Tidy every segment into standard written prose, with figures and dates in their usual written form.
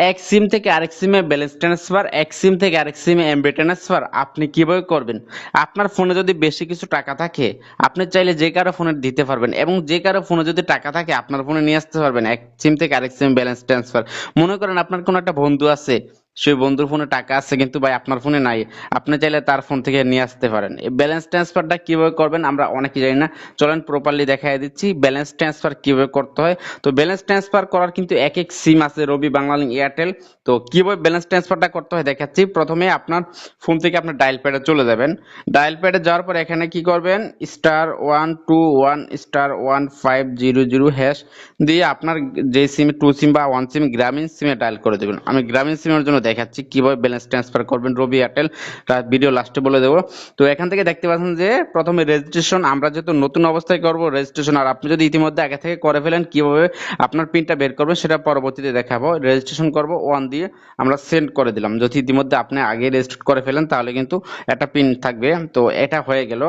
এক সিম থেকে আরেক সিমে ব্যালেন্স ট্রান্সফার, এক সিম থেকে আরেক সিমে এমবি ট্রান্সফার আপনি কিভাবে করবেন? আপনার ফোনে যদি বেশি কিছু টাকা থাকে, আপনি চাইলে যে কারো ফোনে দিতে পারবেন, এবং যে কারো ফোনে যদি টাকা থাকে আপনার ফোনে নিয়ে আসতে পারবেন এক সিম থেকে আরেক সিম ব্যালেন্স ট্রান্সফার। মনে করেন আপনার কোনো একটা বন্ধু আছে, সেই বন্ধুর ফোনে টাকা আছে কিন্তু ভাই আপনার ফোনে নাই, আপনি চাইলে তার ফোন থেকে নিয়ে আসতে পারেন। এই ব্যালেন্স ট্রান্সফারটা কিভাবে করবেন আমরা অনেকেই জানি না, চলেন প্রপারলি দেখাই দিচ্ছি ব্যালেন্স ট্রান্সফার কিভাবে করতে হয়। তো ব্যালেন্স ট্রান্সফার করার কিন্তু এক এক সিম আছে, রবি, বাংলালিংক, এয়ারটেল। তো কিভাবে ব্যালেন্স ট্রান্সফারটা করতে হয় দেখাচ্ছি। প্রথমে আপনার ফোন থেকে আপনার ডায়াল প্যাডে চলে যাবেন। ডায়াল প্যাডে যাওয়ার পর এখানে কি করবেন, *121*1500# দিয়ে আপনার যে সিম, টু সিম বা ওয়ান সিম, গ্রামীণ সিমে ডায়াল করে দেবেন। আমি গ্রামীণ সিমের জন্য দেখাচ্ছি কিভাবে ব্যালেন্স ট্রান্সফার করবেন, রবি, এয়ারটেল, তার ভিডিও লাস্টে বলে দেবো। তো এখান থেকে দেখতে পাচ্ছেন যে প্রথমে রেজিস্ট্রেশন, আমরা যেহেতু নতুন অবস্থায় করব রেজিস্ট্রেশন, আর আপনি যদি ইতিমধ্যে আগে থেকে করে ফেলেন কিভাবে আপনার পিনটা বের করবেন সেটা পরবর্তীতে দেখাবো। রেজিস্ট্রেশন করব 1 দিয়ে আমরা সেন্ড করে দিলাম। যদি ইতিমধ্যে আপনি আগে রেজিস্টার করে ফেলেন তাহলে কিন্তু একটা পিন থাকবে। তো এটা হয়ে গেল,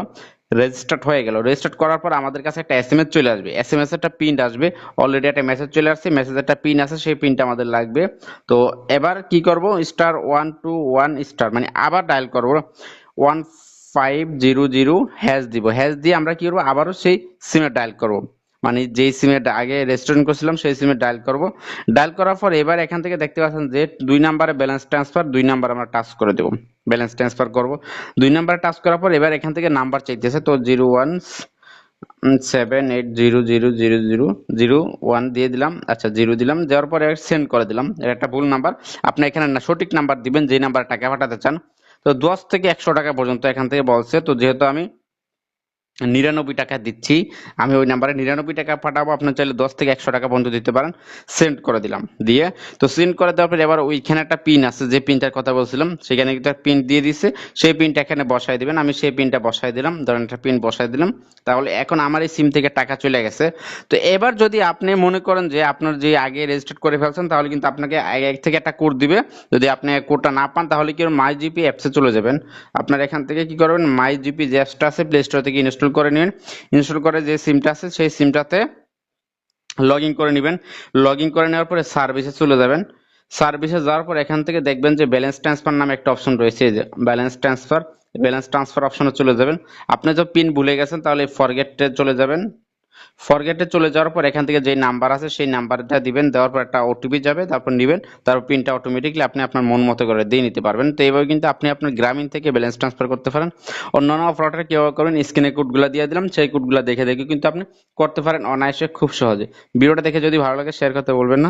রেজিস্টার্ড হয়ে গেল। রেজিস্টার্ড করার পর আমাদের কাছে একটা এসএমএস চলে আসবে, এসএমএস একটা পিন আসবে। অলরেডি একটা মেসেজ চলে আসছে, মেসেজে একটা পিন আছে, সেই পিনটা আমাদের লাগবে। তো এবার কি করব, *121* মানে আবার ডায়াল করব, 1500# দিব, হ্যাশ দিয়ে আমরা কি করবো, আবারও সেই সিমে ডায়াল করব, মানে যেই সিমে আগে রেজিস্ট্রেশন করছিলাম সেই সিমে ডায়াল করব। ডায়াল করার পর এবার এখান থেকে দেখতে পাচ্ছেন যে 2 নাম্বারে ব্যালেন্স ট্রান্সফার, 2 নাম্বার আমরা টাচ করে দেব, ব্যালেন্স ট্রান্সফার করব। 2 নাম্বারে টাচ করার পর এবার এখান থেকে নাম্বার চাইতেছে, তো 01780000001 দিয়ে দিলাম। আচ্ছা, 0 দিলাম, দেওয়ার পরে সেন্ড করে দিলাম। এটা একটা ভুল নাম্বার, আপনি এখানে না সঠিক নাম্বার দিবেন যে নাম্বারে টাকা পাঠাতে চান। তো 10 থেকে 100 টাকা পর্যন্ত এখান থেকে বলছে, তো যেহেতু আমি 99 টাকা দিচ্ছি, আমি ওই নাম্বারে 99 টাকা পাঠাবো। আপনার চাইলে 10 থেকে 100 টাকা পর্যন্ত দিতে পারেন। সেন্ড করে দিলাম, দিয়ে তো সেন্ড করে দেওয়ার পরে এবার ওইখানে একটা পিন আছে, যে পিনটার কথা বলছিলাম সেখানে কিন্তু পিন দিয়ে দিছে, সেই পিনটা এখানে বসাই দিবেন। আমি সেই পিনটা বসাই দিলাম, ধরেন একটা পিন বসাই দিলাম। তাহলে এখন আমার এই সিম থেকে টাকা চলে গেছে। তো এবার যদি আপনি মনে করেন যে আপনার যে আগে রেজিস্টার করে ফেলছেন, তাহলে কিন্তু আপনাকে আগে থেকে একটা কোড দিবে। যদি আপনি কোডটা না পান তাহলে কি মাই জিপি অ্যাপসে চলে যাবেন। আপনার এখান থেকে কি করবেন, মাই জিপি যে অ্যাপসটা আছে প্লে স্টোর থেকে ইনস্টল করে নেবেন। ইনস্টল করে যে সিমটা আছে সেই সিমটাতে লগ ইন করে নেবেন। লগ ইন করে নেওয়ার পরে সার্ভিসে চলে যাবেন। সার্ভিসে যাওয়ার পর এখান থেকে দেখবেন যে ব্যালেন্স ট্রান্সফার নামে একটা অপশন রয়েছে, এই যে ব্যালেন্স ট্রান্সফার অপশনে চলে যাবেন। আপনি যদি পিন ভুলে গেছেন তাহলে ফরগেটে চলে যাবেন। ফরগেটে চলে যাওয়ার পর এখান থেকে যে নাম্বার আছে সেই নাম্বারটা দিবেন, দেওয়ার পর একটা ওটিপি যাবে, তারপর নেবেন, তারপর পিনটা অটোমেটিকলি আপনি আপনার মন মতো করে দিয়ে নিতে পারবেন। তো এইভাবে কিন্তু আপনি আপনার গ্রামীণ থেকে ব্যালেন্স ট্রান্সফার করতে পারেন। অন্যান্য অপারেটর কিভাবে করবেন, স্ক্রিনে কোডগুলো দিয়ে দিলাম, সেই কোডগুলো দেখে দেখে কিন্তু আপনি করতে পারেন অনায়াসে, খুব সহজে। ভিডিওটা দেখে যদি ভালো লাগে শেয়ার করতে বলবেন না।